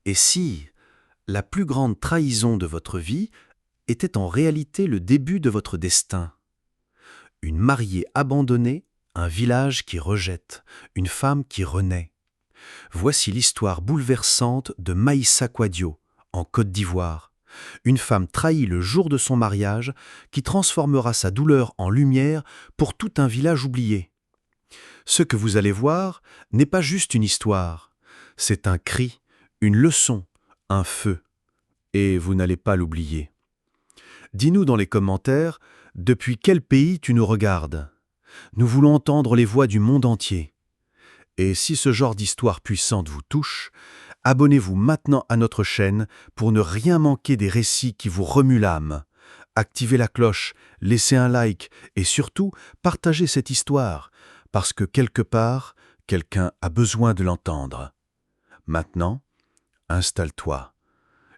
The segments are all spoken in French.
Et si la plus grande trahison de votre vie était en réalité le début de votre destin? Une mariée abandonnée, un village qui rejette, une femme qui renaît. Voici l'histoire bouleversante de Maïssa Kouadio, en Côte d'Ivoire. Une femme trahie le jour de son mariage qui transformera sa douleur en lumière pour tout un village oublié. Ce que vous allez voir n'est pas juste une histoire, c'est un cri, une leçon, un feu. Et vous n'allez pas l'oublier. Dis-nous dans les commentaires, depuis quel pays tu nous regardes? Nous voulons entendre les voix du monde entier. Et si ce genre d'histoire puissante vous touche, abonnez-vous maintenant à notre chaîne pour ne rien manquer des récits qui vous remuent l'âme. Activez la cloche, laissez un like et surtout partagez cette histoire, parce que quelque part, quelqu'un a besoin de l'entendre. Maintenant, installe-toi.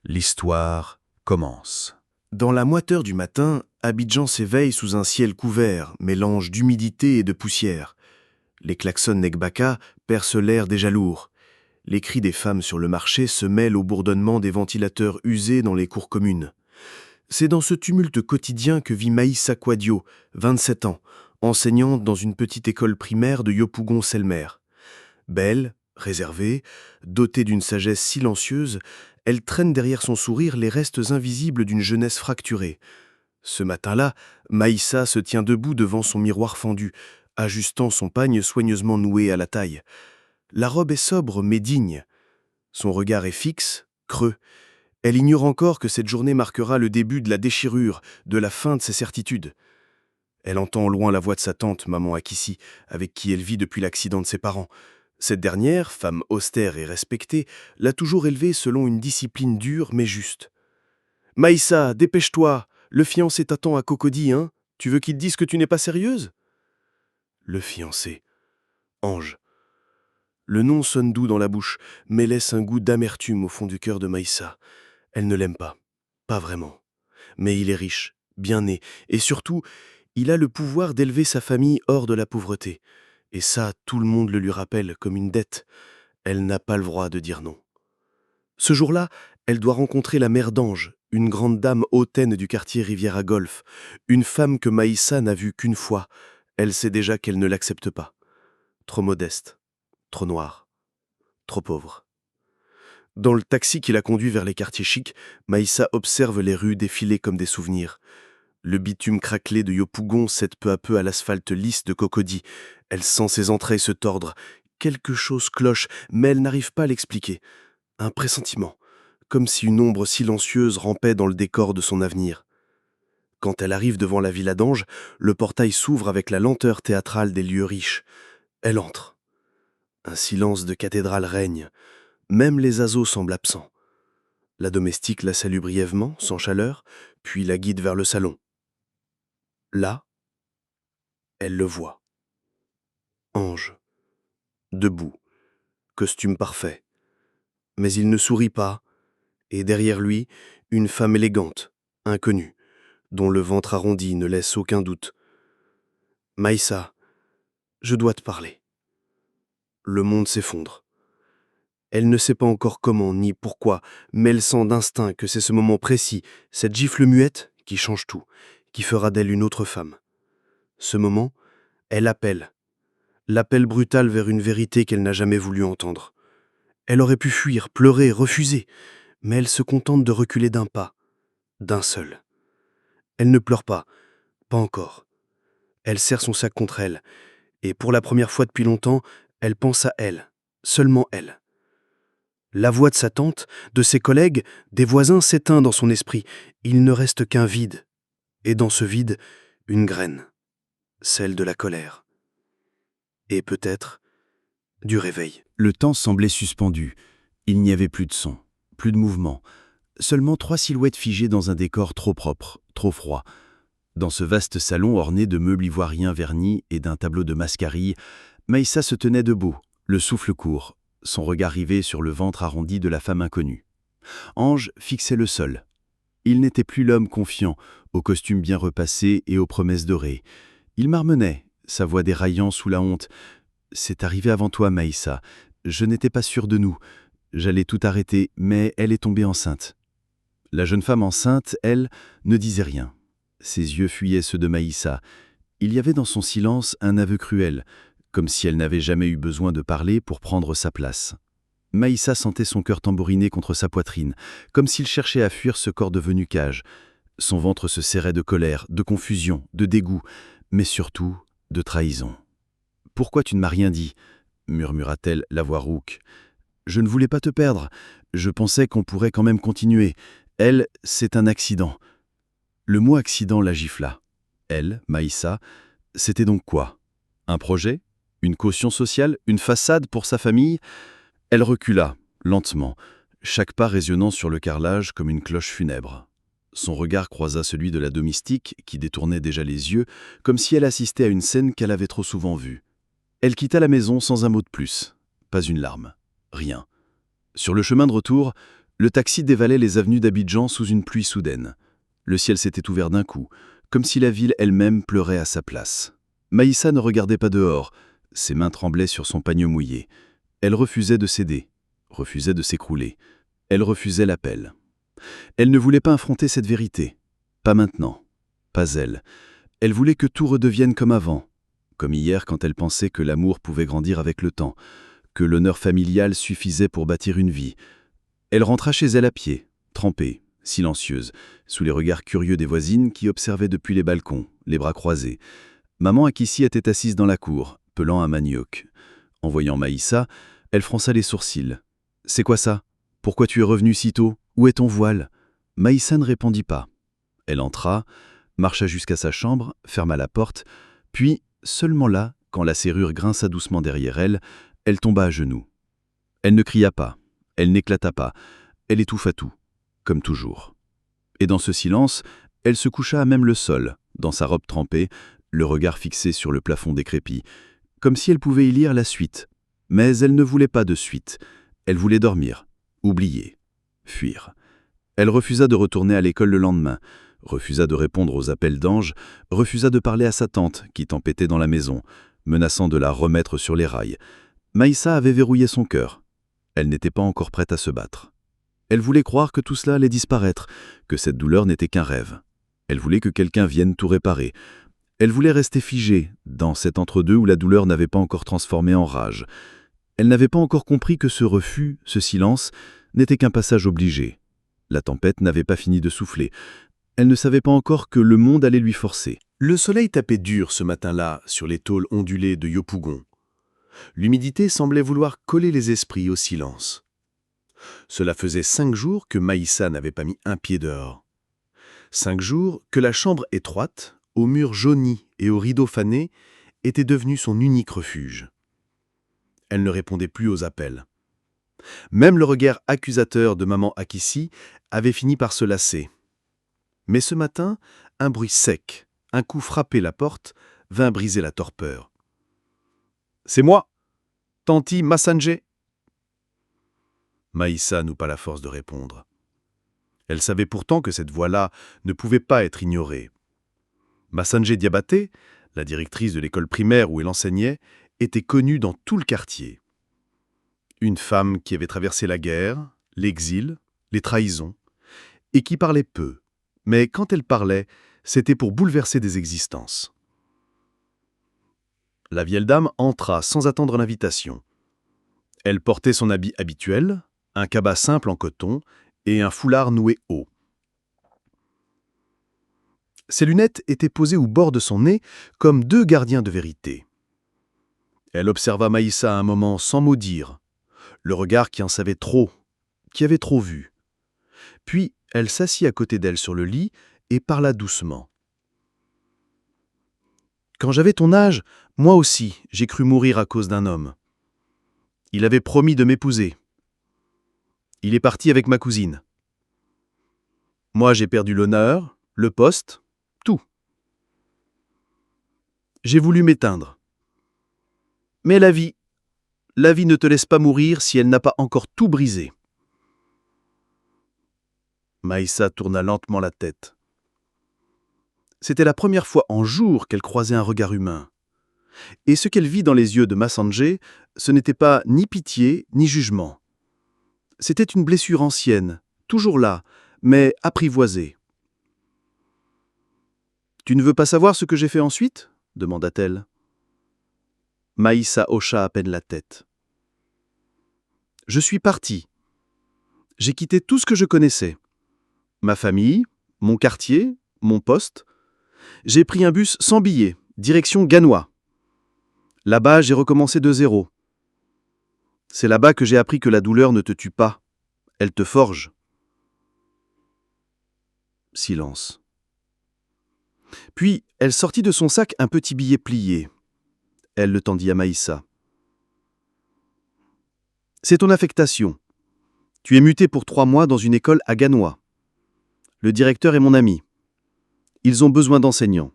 L'histoire commence. Dans la moiteur du matin, Abidjan s'éveille sous un ciel couvert, mélange d'humidité et de poussière. Les klaxons Nekbaka percent l'air déjà lourd. Les cris des femmes sur le marché se mêlent au bourdonnement des ventilateurs usés dans les cours communes. C'est dans ce tumulte quotidien que vit Maïssa Kouadio, 27 ans, enseignante dans une petite école primaire de Yopougon-Selmer. Belle, réservée, dotée d'une sagesse silencieuse, elle traîne derrière son sourire les restes invisibles d'une jeunesse fracturée. Ce matin-là, Maïssa se tient debout devant son miroir fendu, ajustant son pagne soigneusement noué à la taille. La robe est sobre mais digne. Son regard est fixe, creux. Elle ignore encore que cette journée marquera le début de la déchirure, de la fin de ses certitudes. Elle entend au loin la voix de sa tante, maman Akissi, avec qui elle vit depuis l'accident de ses parents. Cette dernière, femme austère et respectée, l'a toujours élevée selon une discipline dure mais juste. « Maïssa, dépêche-toi, le fiancé t'attend à Cocody, hein? Tu veux qu'il te dise que tu n'es pas sérieuse ?» Le fiancé. Ange. Le nom sonne doux dans la bouche, mais laisse un goût d'amertume au fond du cœur de Maïssa. Elle ne l'aime pas vraiment. Mais il est riche, bien né, et surtout, il a le pouvoir d'élever sa famille hors de la pauvreté. Et ça, tout le monde le lui rappelle comme une dette. Elle n'a pas le droit de dire non. Ce jour-là, elle doit rencontrer la mère d'Ange, une grande dame hautaine du quartier Riviera-Golf, une femme que Maïssa n'a vue qu'une fois. Elle sait déjà qu'elle ne l'accepte pas. Trop modeste, trop noire, trop pauvre. Dans le taxi qui la conduit vers les quartiers chics, Maïssa observe les rues défiler comme des souvenirs. Le bitume craquelé de Yopougon cède peu à peu à l'asphalte lisse de Cocody. Elle sent ses entrailles se tordre. Quelque chose cloche, mais elle n'arrive pas à l'expliquer. Un pressentiment, comme si une ombre silencieuse rampait dans le décor de son avenir. Quand elle arrive devant la villa d'Ange, le portail s'ouvre avec la lenteur théâtrale des lieux riches. Elle entre. Un silence de cathédrale règne. Même les oiseaux semblent absents. La domestique la salue brièvement, sans chaleur, puis la guide vers le salon. Là, elle le voit. Ange, debout, costume parfait. Mais il ne sourit pas, et derrière lui, une femme élégante, inconnue, dont le ventre arrondi ne laisse aucun doute. « Maïssa, je dois te parler. » Le monde s'effondre. Elle ne sait pas encore comment ni pourquoi, mais elle sent d'instinct que c'est ce moment précis, cette gifle muette, qui change tout, qui fera d'elle une autre femme. Ce moment, elle appelle. L'appel brutal vers une vérité qu'elle n'a jamais voulu entendre. Elle aurait pu fuir, pleurer, refuser, mais elle se contente de reculer d'un pas, d'un seul. Elle ne pleure pas encore. Elle serre son sac contre elle, et pour la première fois depuis longtemps, elle pense à elle, seulement elle. La voix de sa tante, de ses collègues, des voisins s'éteint dans son esprit. Il ne reste qu'un vide, et dans ce vide, une graine, celle de la colère. Et peut-être du réveil. Le temps semblait suspendu. Il n'y avait plus de son, plus de mouvement. Seulement 3 silhouettes figées dans un décor trop propre, trop froid. Dans ce vaste salon orné de meubles ivoiriens vernis et d'un tableau de Mascarille, Maïssa se tenait debout, le souffle court, son regard rivé sur le ventre arrondi de la femme inconnue. Ange fixait le sol. Il n'était plus l'homme confiant, au costume bien repassé et aux promesses dorées. Il marmonnait, sa voix déraillant sous la honte. « C'est arrivé avant toi, Maïssa. Je n'étais pas sûr de nous. J'allais tout arrêter, mais elle est tombée enceinte. » La jeune femme enceinte, elle, ne disait rien. Ses yeux fuyaient ceux de Maïssa. Il y avait dans son silence un aveu cruel, comme si elle n'avait jamais eu besoin de parler pour prendre sa place. Maïssa sentait son cœur tambouriner contre sa poitrine, comme s'il cherchait à fuir ce corps devenu cage. Son ventre se serrait de colère, de confusion, de dégoût, mais surtout de trahison. « Pourquoi tu ne m'as rien dit ?» murmura-t-elle, la voix rauque. « Je ne voulais pas te perdre. Je pensais qu'on pourrait quand même continuer. Elle, c'est un accident. » Le mot accident la gifla. Elle, Maïssa, c'était donc quoi? Un projet? Une caution sociale? Une façade pour sa famille? Elle recula, lentement, chaque pas résonnant sur le carrelage comme une cloche funèbre. Son regard croisa celui de la domestique qui détournait déjà les yeux, comme si elle assistait à une scène qu'elle avait trop souvent vue. Elle quitta la maison sans un mot de plus. Pas une larme. Rien. Sur le chemin de retour, le taxi dévalait les avenues d'Abidjan sous une pluie soudaine. Le ciel s'était ouvert d'un coup, comme si la ville elle-même pleurait à sa place. Maïssa ne regardait pas dehors, ses mains tremblaient sur son panier mouillé. Elle refusait de céder, refusait de s'écrouler. Elle refusait l'appel. Elle ne voulait pas affronter cette vérité. Pas maintenant. Pas elle. Elle voulait que tout redevienne comme avant. Comme hier quand elle pensait que l'amour pouvait grandir avec le temps, que l'honneur familial suffisait pour bâtir une vie. Elle rentra chez elle à pied, trempée, silencieuse, sous les regards curieux des voisines qui observaient depuis les balcons, les bras croisés. Maman Akissi était assise dans la cour, pelant un manioc. En voyant Maïssa, elle fronça les sourcils. « C'est quoi ça? Pourquoi tu es revenue si tôt? Où est ton voile ?» Maïssa ne répondit pas. Elle entra, marcha jusqu'à sa chambre, ferma la porte, puis, seulement là, quand la serrure grinça doucement derrière elle, elle tomba à genoux. Elle ne cria pas, elle n'éclata pas, elle étouffa tout, comme toujours. Et dans ce silence, elle se coucha à même le sol, dans sa robe trempée, le regard fixé sur le plafond décrépit, comme si elle pouvait y lire la suite. Mais elle ne voulait pas de suite. Elle voulait dormir, oublier, fuir. Elle refusa de retourner à l'école le lendemain, refusa de répondre aux appels d'Ange, refusa de parler à sa tante qui tempêtait dans la maison, menaçant de la remettre sur les rails. Maïssa avait verrouillé son cœur. Elle n'était pas encore prête à se battre. Elle voulait croire que tout cela allait disparaître, que cette douleur n'était qu'un rêve. Elle voulait que quelqu'un vienne tout réparer. Elle voulait rester figée, dans cet entre-deux où la douleur n'avait pas encore transformé en rage. Elle n'avait pas encore compris que ce refus, ce silence, n'était qu'un passage obligé. La tempête n'avait pas fini de souffler. Elle ne savait pas encore que le monde allait lui forcer. Le soleil tapait dur ce matin-là sur les tôles ondulées de Yopougon. L'humidité semblait vouloir coller les esprits au silence. Cela faisait 5 jours que Maïssa n'avait pas mis un pied dehors. 5 jours que la chambre étroite, aux murs jaunis et aux rideaux fanés, était devenue son unique refuge. Elle ne répondait plus aux appels. Même le regard accusateur de maman Akissi avait fini par se lasser. Mais ce matin, un bruit sec, un coup frappé la porte, vint briser la torpeur. « C'est moi, Tanti Massanjé !» Maïssa n'eut pas la force de répondre. Elle savait pourtant que cette voix-là ne pouvait pas être ignorée. Massanjé Diabaté, la directrice de l'école primaire où elle enseignait, était connue dans tout le quartier. Une femme qui avait traversé la guerre, l'exil, les trahisons, et qui parlait peu, mais quand elle parlait, c'était pour bouleverser des existences. La vieille dame entra sans attendre l'invitation. Elle portait son habit habituel, un cabas simple en coton et un foulard noué haut. Ses lunettes étaient posées au bord de son nez comme 2 gardiens de vérité. Elle observa Maïssa un moment sans mot dire, le regard qui en savait trop, qui avait trop vu. Puis elle s'assit à côté d'elle sur le lit et parla doucement. « Quand j'avais ton âge, moi aussi, j'ai cru mourir à cause d'un homme. Il avait promis de m'épouser. Il est parti avec ma cousine. Moi, j'ai perdu l'honneur, le poste, tout. J'ai voulu m'éteindre. Mais la vie ne te laisse pas mourir si elle n'a pas encore tout brisé. » Maïssa tourna lentement la tête. C'était la première fois en jours qu'elle croisait un regard humain. Et ce qu'elle vit dans les yeux de Massanjé, ce n'était pas ni pitié ni jugement. C'était une blessure ancienne, toujours là, mais apprivoisée. « Tu ne veux pas savoir ce que j'ai fait ensuite ?» demanda-t-elle. Maïssa hocha à peine la tête. « Je suis parti. J'ai quitté tout ce que je connaissais. Ma famille, mon quartier, mon poste. J'ai pris un bus sans billet, direction Ganois. Là-bas, j'ai recommencé de zéro. C'est là-bas que j'ai appris que la douleur ne te tue pas, elle te forge. » Silence. Puis, elle sortit de son sac un petit billet plié. Elle le tendit à Maïssa. « C'est ton affectation. Tu es muté pour 3 mois dans une école à Ganois. Le directeur est mon ami. Ils ont besoin d'enseignants.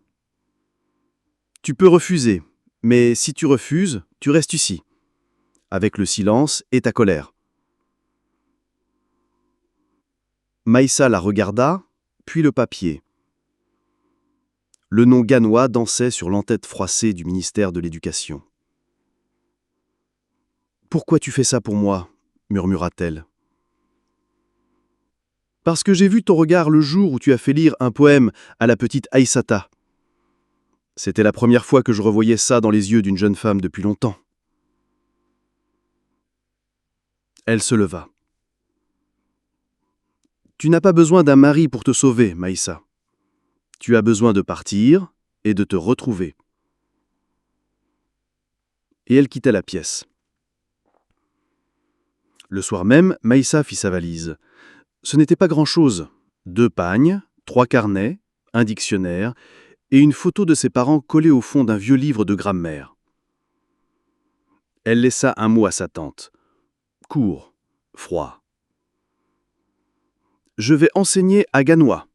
Tu peux refuser, mais si tu refuses, tu restes ici, avec le silence et ta colère. » Maïssa la regarda, puis le papier. Le nom Ganois dansait sur l'entête froissée du ministère de l'Éducation. « Pourquoi tu fais ça pour moi ?» murmura-t-elle. « Parce que j'ai vu ton regard le jour où tu as fait lire un poème à la petite Aïssata. C'était la première fois que je revoyais ça dans les yeux d'une jeune femme depuis longtemps. » Elle se leva. « Tu n'as pas besoin d'un mari pour te sauver, Maïssa. Tu as besoin de partir et de te retrouver. » Et elle quitta la pièce. Le soir même, Maïssa fit sa valise. Ce n'était pas grand-chose. 2 pagnes, 3 carnets, un dictionnaire et une photo de ses parents collée au fond d'un vieux livre de grammaire. Elle laissa un mot à sa tante. Court, froid. « Je vais enseigner à Ganois.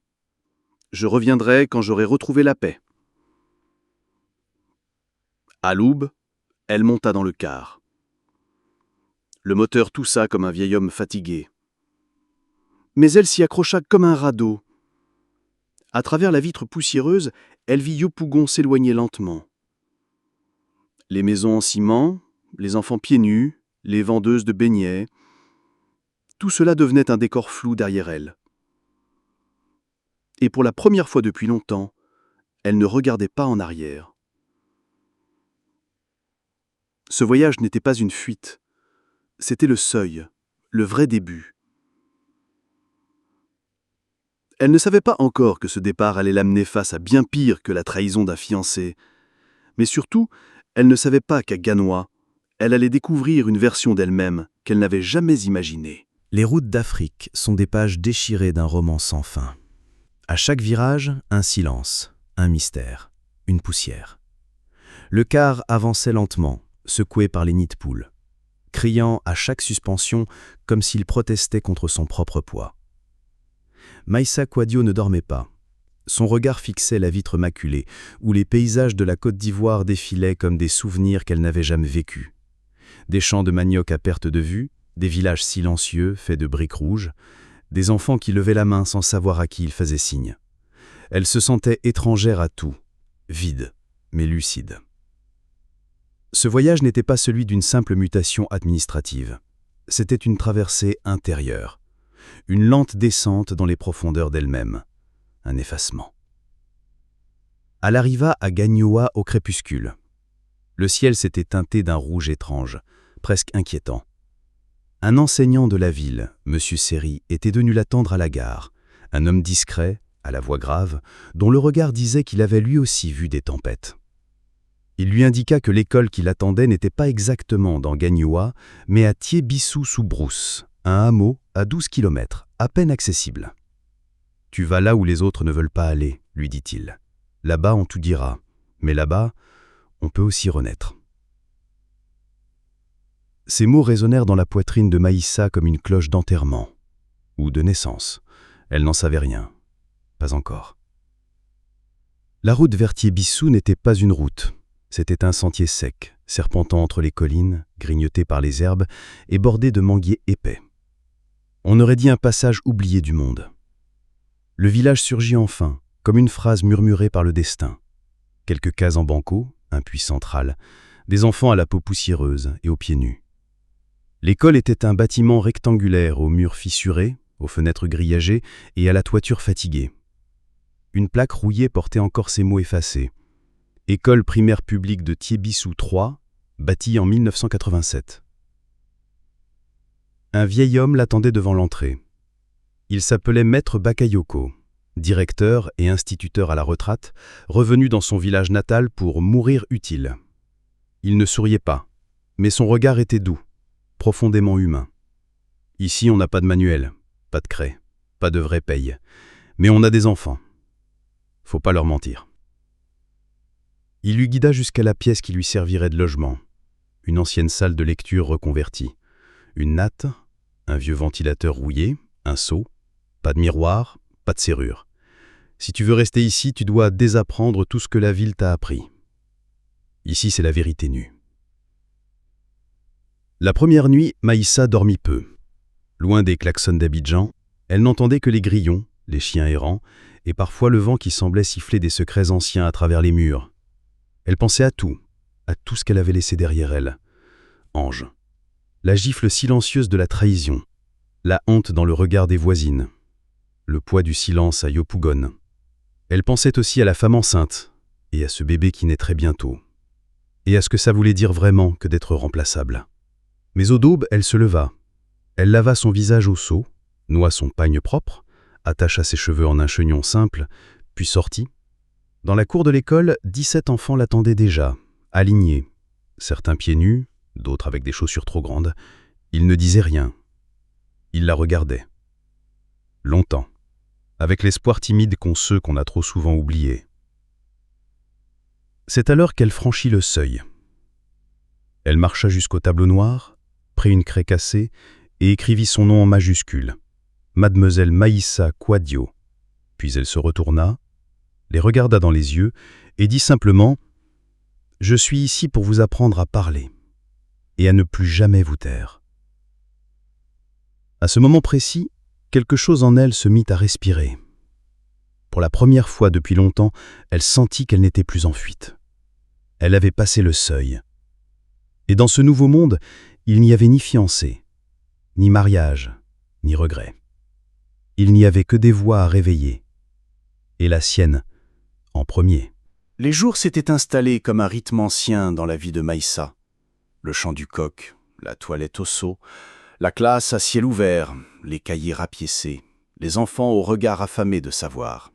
Je reviendrai quand j'aurai retrouvé la paix. » À l'aube, elle monta dans le car. Le moteur toussa comme un vieil homme fatigué. Mais elle s'y accrocha comme un radeau. À travers la vitre poussiéreuse, elle vit Yopougon s'éloigner lentement. Les maisons en ciment, les enfants pieds nus, les vendeuses de beignets, tout cela devenait un décor flou derrière elle. Et pour la première fois depuis longtemps, elle ne regardait pas en arrière. Ce voyage n'était pas une fuite. C'était le seuil, le vrai début. Elle ne savait pas encore que ce départ allait l'amener face à bien pire que la trahison d'un fiancé. Mais surtout, elle ne savait pas qu'à Ganois, elle allait découvrir une version d'elle-même qu'elle n'avait jamais imaginée. Les routes d'Afrique sont des pages déchirées d'un roman sans fin. À chaque virage, un silence, un mystère, une poussière. Le car avançait lentement, secoué par les nids de poules, criant à chaque suspension comme s'il protestait contre son propre poids. Maïssa Kouadio ne dormait pas. Son regard fixait la vitre maculée, où les paysages de la Côte d'Ivoire défilaient comme des souvenirs qu'elle n'avait jamais vécus. Des champs de manioc à perte de vue, des villages silencieux faits de briques rouges, des enfants qui levaient la main sans savoir à qui ils faisaient signe. Elle se sentait étrangère à tout, vide, mais lucide. Ce voyage n'était pas celui d'une simple mutation administrative. C'était une traversée intérieure, une lente descente dans les profondeurs d'elle-même, un effacement. Elle arriva à Gagnoa au crépuscule. Le ciel s'était teinté d'un rouge étrange, presque inquiétant. Un enseignant de la ville, M. Seri, était venu l'attendre à la gare, un homme discret, à la voix grave, dont le regard disait qu'il avait lui aussi vu des tempêtes. Il lui indiqua que l'école qui l'attendait n'était pas exactement dans Gagnoa, mais à Thiébissou-sous-Brousse, un hameau à 12 kilomètres, à peine accessible. « Tu vas là où les autres ne veulent pas aller, » lui dit-il. « Là-bas, on tout dira, mais là-bas, on peut aussi renaître. » Ces mots résonnèrent dans la poitrine de Maïssa comme une cloche d'enterrement, ou de naissance. Elle n'en savait rien. Pas encore. La route vers Thiébissou n'était pas une route. C'était un sentier sec, serpentant entre les collines, grignoté par les herbes et bordé de manguiers épais. On aurait dit un passage oublié du monde. Le village surgit enfin, comme une phrase murmurée par le destin. Quelques cases en banco, un puits central, des enfants à la peau poussiéreuse et aux pieds nus. L'école était un bâtiment rectangulaire aux murs fissurés, aux fenêtres grillagées et à la toiture fatiguée. Une plaque rouillée portait encore ces mots effacés. École primaire publique de Thiébissou 3, bâtie en 1987. Un vieil homme l'attendait devant l'entrée. Il s'appelait Maître Bakayoko, directeur et instituteur à la retraite, revenu dans son village natal pour mourir utile. Il ne souriait pas, mais son regard était doux, profondément humain. Ici, on n'a pas de manuel, pas de craie, pas de vraie paye, mais on a des enfants. Faut pas leur mentir. Il lui guida jusqu'à la pièce qui lui servirait de logement, une ancienne salle de lecture reconvertie, une natte, un vieux ventilateur rouillé, un seau, pas de miroir, pas de serrure. Si tu veux rester ici, tu dois désapprendre tout ce que la ville t'a appris. Ici, c'est la vérité nue. La première nuit, Maïssa dormit peu. Loin des klaxons d'Abidjan, elle n'entendait que les grillons, les chiens errants, et parfois le vent qui semblait siffler des secrets anciens à travers les murs. Elle pensait à tout ce qu'elle avait laissé derrière elle. Ange. La gifle silencieuse de la trahison, la honte dans le regard des voisines, le poids du silence à Yopougon. Elle pensait aussi à la femme enceinte, et à ce bébé qui naîtrait bientôt, et à ce que ça voulait dire vraiment que d'être remplaçable. Mais au daube, elle se leva. Elle lava son visage au seau, noua son pagne propre, attacha ses cheveux en un chignon simple, puis sortit. Dans la cour de l'école, 17 enfants l'attendaient déjà, alignés, certains pieds nus, d'autres avec des chaussures trop grandes. Ils ne disaient rien. Ils la regardaient. Longtemps, avec l'espoir timide qu'ont ceux qu'on a trop souvent oubliés. C'est alors qu'elle franchit le seuil. Elle marcha jusqu'au tableau noir, prit une craie cassée et écrivit son nom en majuscule, Mademoiselle Maïssa Kouadio. Puis elle se retourna, les regarda dans les yeux et dit simplement « Je suis ici pour vous apprendre à parler et à ne plus jamais vous taire. » À ce moment précis, quelque chose en elle se mit à respirer. Pour la première fois depuis longtemps, elle sentit qu'elle n'était plus en fuite. Elle avait passé le seuil. Et dans ce nouveau monde, il n'y avait ni fiancé, ni mariage, ni regret. Il n'y avait que des voix à réveiller. Et la sienne, en premier. Les jours s'étaient installés comme un rythme ancien dans la vie de Maïssa. Le chant du coq, la toilette au seau, la classe à ciel ouvert, les cahiers rapiécés, les enfants au regard affamé de savoir.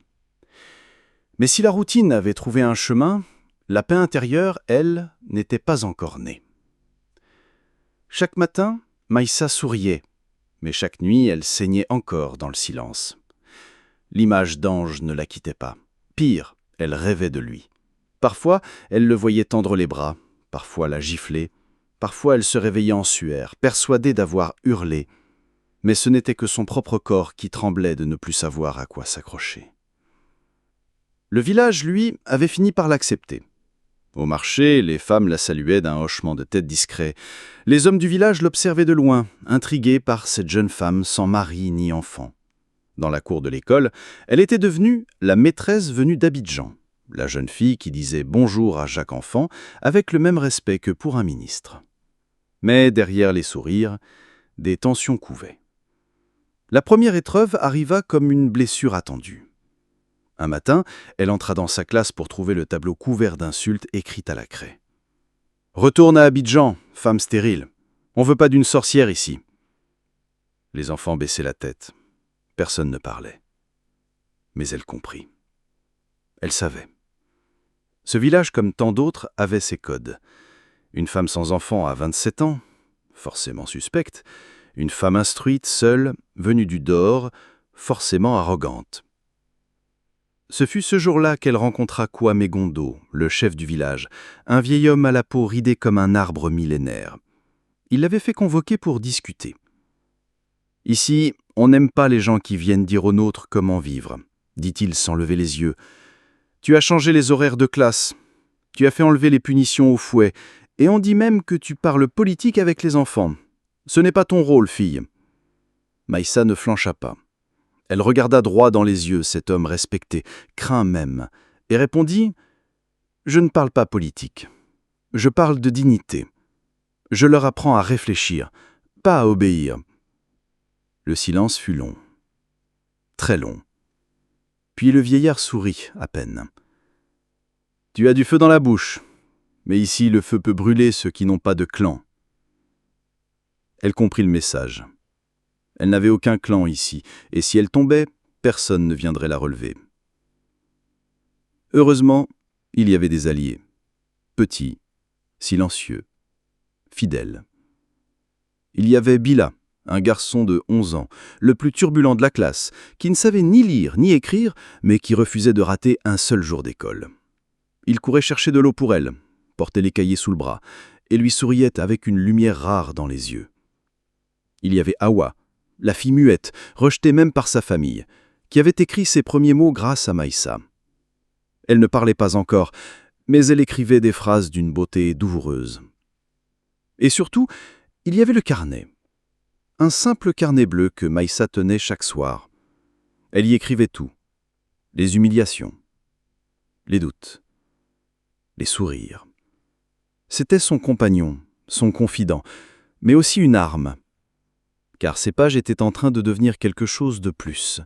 Mais si la routine avait trouvé un chemin, la paix intérieure, elle, n'était pas encore née. Chaque matin, Maïssa souriait, mais chaque nuit, elle saignait encore dans le silence. L'image d'Ange ne la quittait pas. Pire, elle rêvait de lui. Parfois, elle le voyait tendre les bras, parfois la gifler, parfois elle se réveillait en sueur, persuadée d'avoir hurlé, mais ce n'était que son propre corps qui tremblait de ne plus savoir à quoi s'accrocher. Le village, lui, avait fini par l'accepter. Au marché, les femmes la saluaient d'un hochement de tête discret. Les hommes du village l'observaient de loin, intrigués par cette jeune femme sans mari ni enfant. Dans la cour de l'école, elle était devenue la maîtresse venue d'Abidjan, la jeune fille qui disait bonjour à chaque enfant avec le même respect que pour un ministre. Mais derrière les sourires, des tensions couvaient. La première épreuve arriva comme une blessure attendue. Un matin, elle entra dans sa classe pour trouver le tableau couvert d'insultes écrites à la craie. « Retourne à Abidjan, femme stérile. On veut pas d'une sorcière ici. » Les enfants baissaient la tête. Personne ne parlait. Mais elle comprit. Elle savait. Ce village, comme tant d'autres, avait ses codes. Une femme sans enfant à 27 ans, forcément suspecte. Une femme instruite, seule, venue du dehors, forcément arrogante. Ce fut ce jour-là qu'elle rencontra Kwame Gondo, le chef du village, un vieil homme à la peau ridée comme un arbre millénaire. Il l'avait fait convoquer pour discuter. « Ici, on n'aime pas les gens qui viennent dire aux nôtres comment vivre, » dit-il sans lever les yeux. « Tu as changé les horaires de classe, tu as fait enlever les punitions au fouet, et on dit même que tu parles politique avec les enfants. Ce n'est pas ton rôle, fille. » Maïssa ne flancha pas. Elle regarda droit dans les yeux cet homme respecté, craint même, et répondit « Je ne parle pas politique. Je parle de dignité. Je leur apprends à réfléchir, pas à obéir. Le silence fut long, très long. Puis le vieillard sourit à peine. « Tu as du feu dans la bouche, mais ici le feu peut brûler ceux qui n'ont pas de clan. » Elle comprit le message. Elle n'avait aucun clan ici, et si elle tombait, personne ne viendrait la relever. Heureusement, il y avait des alliés, petits, silencieux, fidèles. Il y avait Bila, un garçon de 11 ans, le plus turbulent de la classe, qui ne savait ni lire ni écrire, mais qui refusait de rater un seul jour d'école. Il courait chercher de l'eau pour elle, portait les cahiers sous le bras, et lui souriait avec une lumière rare dans les yeux. Il y avait Hawa, la fille muette, rejetée même par sa famille, qui avait écrit ses premiers mots grâce à Maïssa. Elle ne parlait pas encore, mais elle écrivait des phrases d'une beauté douloureuse. Et surtout, il y avait le carnet. Un simple carnet bleu que Maïssa tenait chaque soir. Elle y écrivait tout. Les humiliations, les doutes, les sourires. C'était son compagnon, son confident, mais aussi une arme. Car ces pages étaient en train de devenir quelque chose de plus.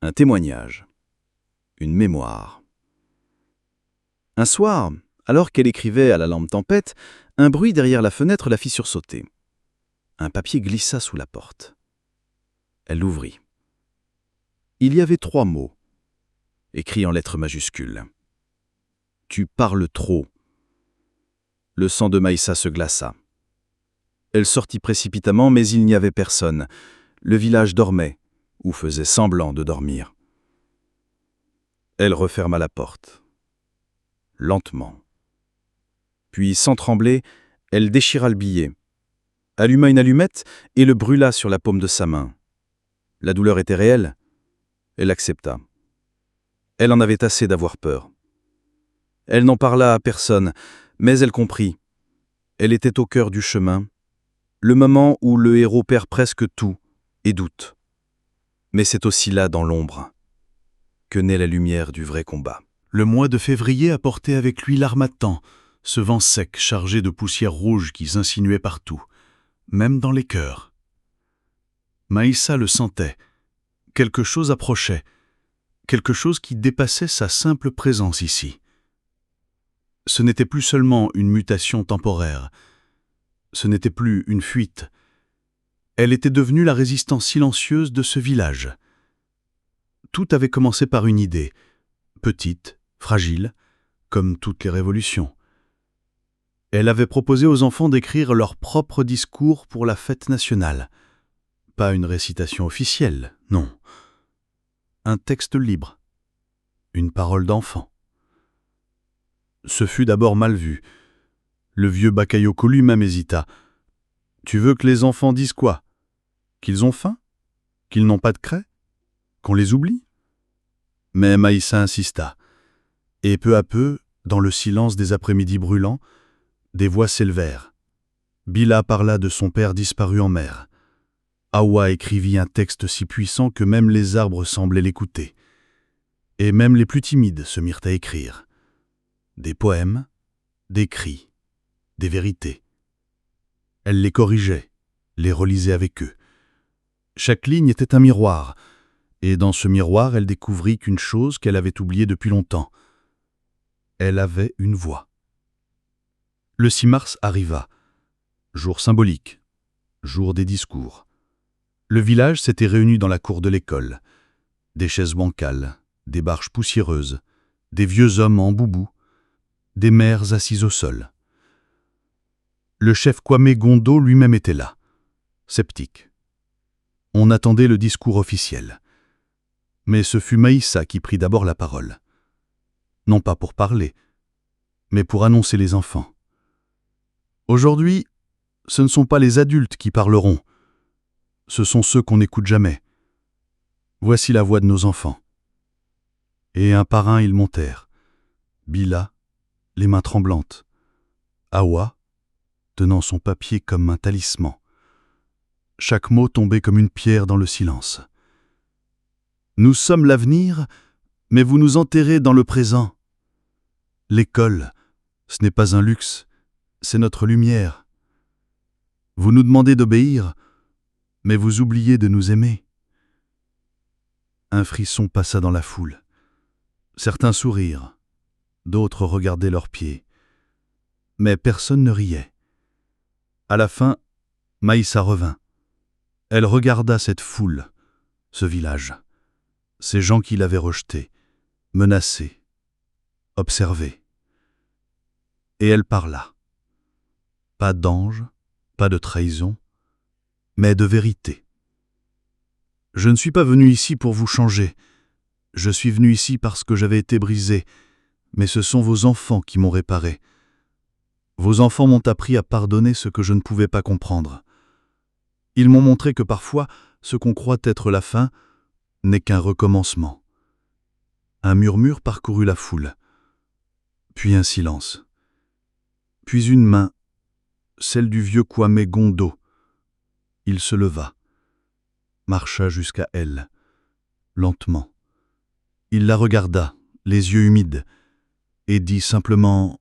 Un témoignage, une mémoire. Un soir, alors qu'elle écrivait à la lampe tempête, un bruit derrière la fenêtre la fit sursauter. Un papier glissa sous la porte. Elle l'ouvrit. Il y avait 3 mots, écrits en lettres majuscules. « Tu parles trop ». Le sang de Maïssa se glaça. Elle sortit précipitamment, mais il n'y avait personne. Le village dormait, ou faisait semblant de dormir. Elle referma la porte. Lentement. Puis, sans trembler, elle déchira le billet, alluma une allumette et le brûla sur la paume de sa main. La douleur était réelle. Elle accepta. Elle en avait assez d'avoir peur. Elle n'en parla à personne, mais elle comprit. Elle était au cœur du chemin, le moment où le héros perd presque tout et doute. Mais c'est aussi là, dans l'ombre, que naît la lumière du vrai combat. Le mois de février apportait avec lui l'harmattan, ce vent sec chargé de poussière rouge qui s'insinuait partout, même dans les cœurs. Maïssa le sentait. Quelque chose approchait, quelque chose qui dépassait sa simple présence ici. Ce n'était plus seulement une mutation temporaire, ce n'était plus une fuite. Elle était devenue la résistance silencieuse de ce village. Tout avait commencé par une idée, petite, fragile, comme toutes les révolutions. Elle avait proposé aux enfants d'écrire leur propre discours pour la fête nationale. Pas une récitation officielle, non. Un texte libre, une parole d'enfant. Ce fut d'abord mal vu. Le vieux Bakayoko lui-même hésita. « Tu veux que les enfants disent quoi? Qu'ils ont faim? Qu'ils n'ont pas de craie? Qu'on les oublie ?» Mais Maïssa insista. Et peu à peu, dans le silence des après-midi brûlants, des voix s'élevèrent. Bila parla de son père disparu en mer. Hawa écrivit un texte si puissant que même les arbres semblaient l'écouter. Et même les plus timides se mirent à écrire. Des poèmes, des cris, des vérités. Elle les corrigeait, les relisait avec eux. Chaque ligne était un miroir, et dans ce miroir, elle découvrit qu'une chose qu'elle avait oubliée depuis longtemps. Elle avait une voix. Le 6 mars arriva, jour symbolique, jour des discours. Le village s'était réuni dans la cour de l'école. Des chaises bancales, des barges poussiéreuses, des vieux hommes en boubou, des mères assises au sol. Le chef Kwame Gondo lui-même était là, sceptique. On attendait le discours officiel. Mais ce fut Maïssa qui prit d'abord la parole. Non pas pour parler, mais pour annoncer les enfants. Aujourd'hui, ce ne sont pas les adultes qui parleront, ce sont ceux qu'on n'écoute jamais. Voici la voix de nos enfants. Et un par un ils montèrent. Bila, les mains tremblantes. Hawa, tenant son papier comme un talisman. Chaque mot tombait comme une pierre dans le silence. Nous sommes l'avenir, mais vous nous enterrez dans le présent. L'école, ce n'est pas un luxe, c'est notre lumière. Vous nous demandez d'obéir, mais vous oubliez de nous aimer. » Un frisson passa dans la foule. Certains sourirent, d'autres regardaient leurs pieds. Mais personne ne riait. À la fin, Maïssa revint. Elle regarda cette foule, ce village, ces gens qui l'avaient rejetée, menacée, observée. Et elle parla. Pas d'ange, pas de trahison, mais de vérité. « Je ne suis pas venu ici pour vous changer. Je suis venu ici parce que j'avais été brisé, mais ce sont vos enfants qui m'ont réparé. Vos enfants m'ont appris à pardonner ce que je ne pouvais pas comprendre. Ils m'ont montré que parfois, ce qu'on croit être la fin n'est qu'un recommencement. » Un murmure parcourut la foule, puis un silence. Puis une main, celle du vieux Kwame Gondo. Il se leva, marcha jusqu'à elle, lentement. Il la regarda, les yeux humides, et dit simplement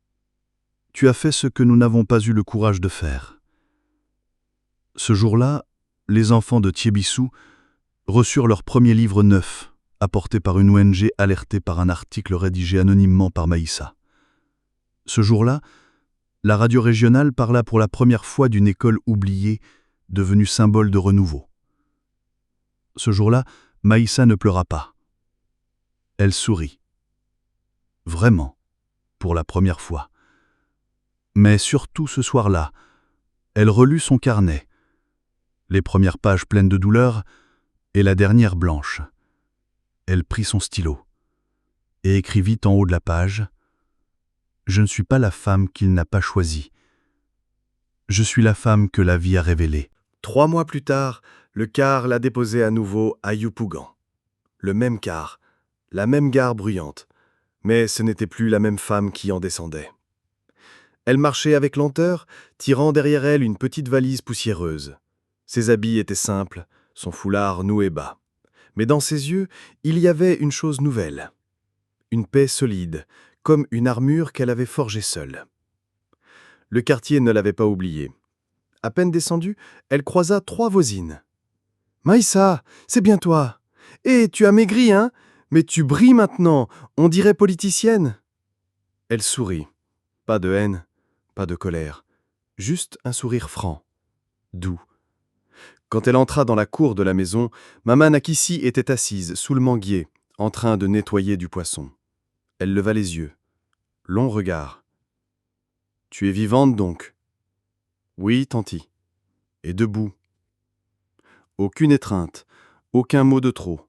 « Tu as fait ce que nous n'avons pas eu le courage de faire. » Ce jour-là, les enfants de Thiébissou reçurent leur premier livre neuf, apporté par une ONG alertée par un article rédigé anonymement par Maïssa. Ce jour-là, la radio régionale parla pour la première fois d'une école oubliée, devenue symbole de renouveau. Ce jour-là, Maïssa ne pleura pas. Elle sourit. Vraiment, pour la première fois. Mais surtout ce soir-là, elle relut son carnet, les premières pages pleines de douleur et la dernière blanche. Elle prit son stylo et écrivit en haut de la page « Je ne suis pas la femme qu'il n'a pas choisie. Je suis la femme que la vie a révélée. » 3 mois plus tard, le car la déposait à nouveau à Yopougon. Le même car, la même gare bruyante, mais ce n'était plus la même femme qui en descendait. Elle marchait avec lenteur, tirant derrière elle une petite valise poussiéreuse. Ses habits étaient simples, son foulard noué bas. Mais dans ses yeux, il y avait une chose nouvelle. Une paix solide, comme une armure qu'elle avait forgée seule. Le quartier ne l'avait pas oubliée. À peine descendue, elle croisa 3 voisines. « Maïssa, c'est bien toi. Et tu as maigri, hein? Mais tu brilles maintenant, on dirait politicienne. » Elle sourit. Pas de haine, pas de colère. Juste un sourire franc, doux. Quand elle entra dans la cour de la maison, Maman Nakissi était assise sous le manguier, en train de nettoyer du poisson. Elle leva les yeux. Long regard. « Tu es vivante donc ?»« Oui, tanti. » Et debout. Aucune étreinte, aucun mot de trop.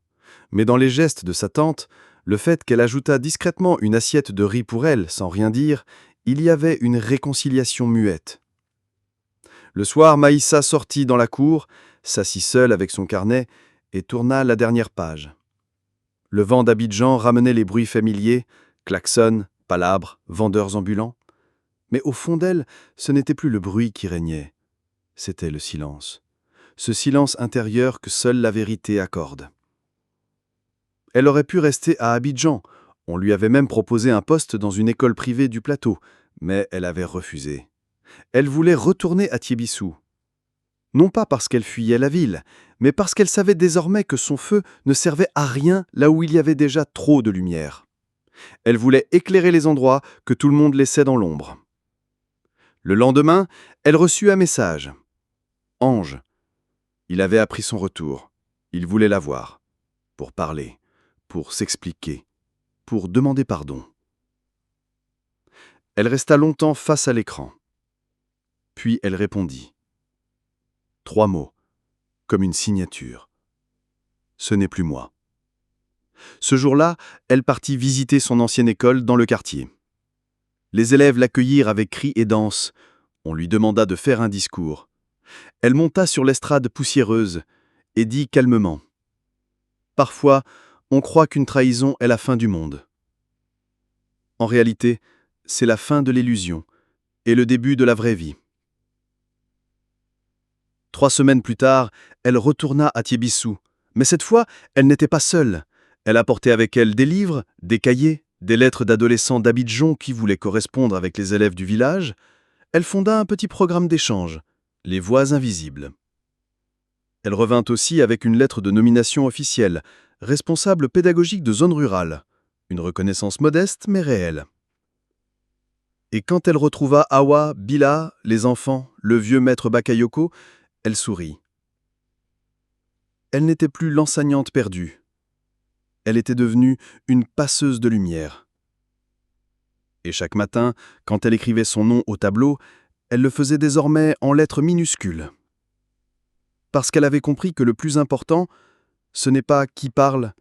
Mais dans les gestes de sa tante, le fait qu'elle ajoutât discrètement une assiette de riz pour elle, sans rien dire, il y avait une réconciliation muette. Le soir, Maïssa sortit dans la cour, s'assit seule avec son carnet et tourna la dernière page. Le vent d'Abidjan ramenait les bruits familiers, klaxons, palabres, vendeurs ambulants. Mais au fond d'elle, ce n'était plus le bruit qui régnait, c'était le silence. Ce silence intérieur que seule la vérité accorde. Elle aurait pu rester à Abidjan. On lui avait même proposé un poste dans une école privée du plateau, mais elle avait refusé. Elle voulait retourner à Thiébissou. Non pas parce qu'elle fuyait la ville, mais parce qu'elle savait désormais que son feu ne servait à rien là où il y avait déjà trop de lumière. Elle voulait éclairer les endroits que tout le monde laissait dans l'ombre. Le lendemain, elle reçut un message. Ange. Il avait appris son retour. Il voulait la voir. Pour parler, pour s'expliquer, pour demander pardon. Elle resta longtemps face à l'écran. Puis elle répondit. 3 mots, comme une signature. Ce n'est plus moi. Ce jour-là, elle partit visiter son ancienne école dans le quartier. Les élèves l'accueillirent avec cris et danses. On lui demanda de faire un discours. Elle monta sur l'estrade poussiéreuse et dit calmement « Parfois, on croit qu'une trahison est la fin du monde. En réalité, c'est la fin de l'illusion et le début de la vraie vie. » 3 semaines plus tard, elle retourna à Thiébissou. Mais cette fois, elle n'était pas seule. Elle apportait avec elle des livres, des cahiers, des lettres d'adolescents d'Abidjan qui voulaient correspondre avec les élèves du village. Elle fonda un petit programme d'échange. Les voix invisibles. Elle revint aussi avec une lettre de nomination officielle, responsable pédagogique de zone rurale. Une reconnaissance modeste mais réelle. Et quand elle retrouva Awa, Bila, les enfants, le vieux maître Bakayoko, elle sourit. Elle n'était plus l'enseignante perdue. Elle était devenue une passeuse de lumière. Et chaque matin, quand elle écrivait son nom au tableau, elle le faisait désormais en lettres minuscules. Parce qu'elle avait compris que le plus important, ce n'est pas qui parle,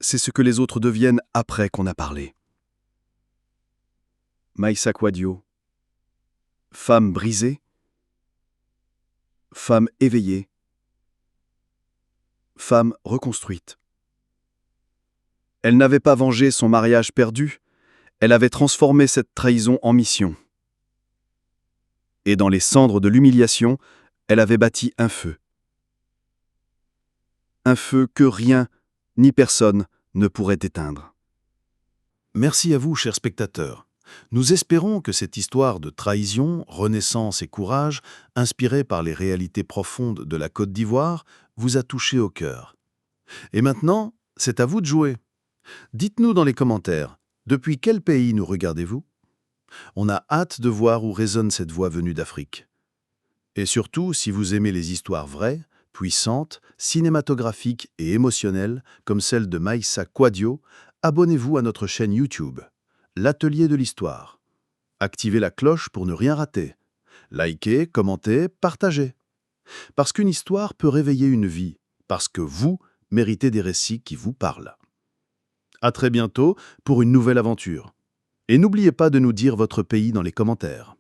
c'est ce que les autres deviennent après qu'on a parlé. Maïssa Kwadio. Femme brisée, femme éveillée, femme reconstruite. Elle n'avait pas vengé son mariage perdu, elle avait transformé cette trahison en mission. Et dans les cendres de l'humiliation, elle avait bâti un feu. Un feu que rien, ni personne, ne pourrait éteindre. Merci à vous, chers spectateurs. Nous espérons que cette histoire de trahison, renaissance et courage, inspirée par les réalités profondes de la Côte d'Ivoire, vous a touché au cœur. Et maintenant, c'est à vous de jouer. Dites-nous dans les commentaires, depuis quel pays nous regardez-vous? On a hâte de voir où résonne cette voix venue d'Afrique. Et surtout, si vous aimez les histoires vraies, puissantes, cinématographiques et émotionnelles, comme celle de Maïssa Kwadio, abonnez-vous à notre chaîne YouTube, l'Atelier de l'Histoire. Activez la cloche pour ne rien rater. Likez, commentez, partagez. Parce qu'une histoire peut réveiller une vie, parce que vous méritez des récits qui vous parlent. À très bientôt pour une nouvelle aventure. Et n'oubliez pas de nous dire votre pays dans les commentaires.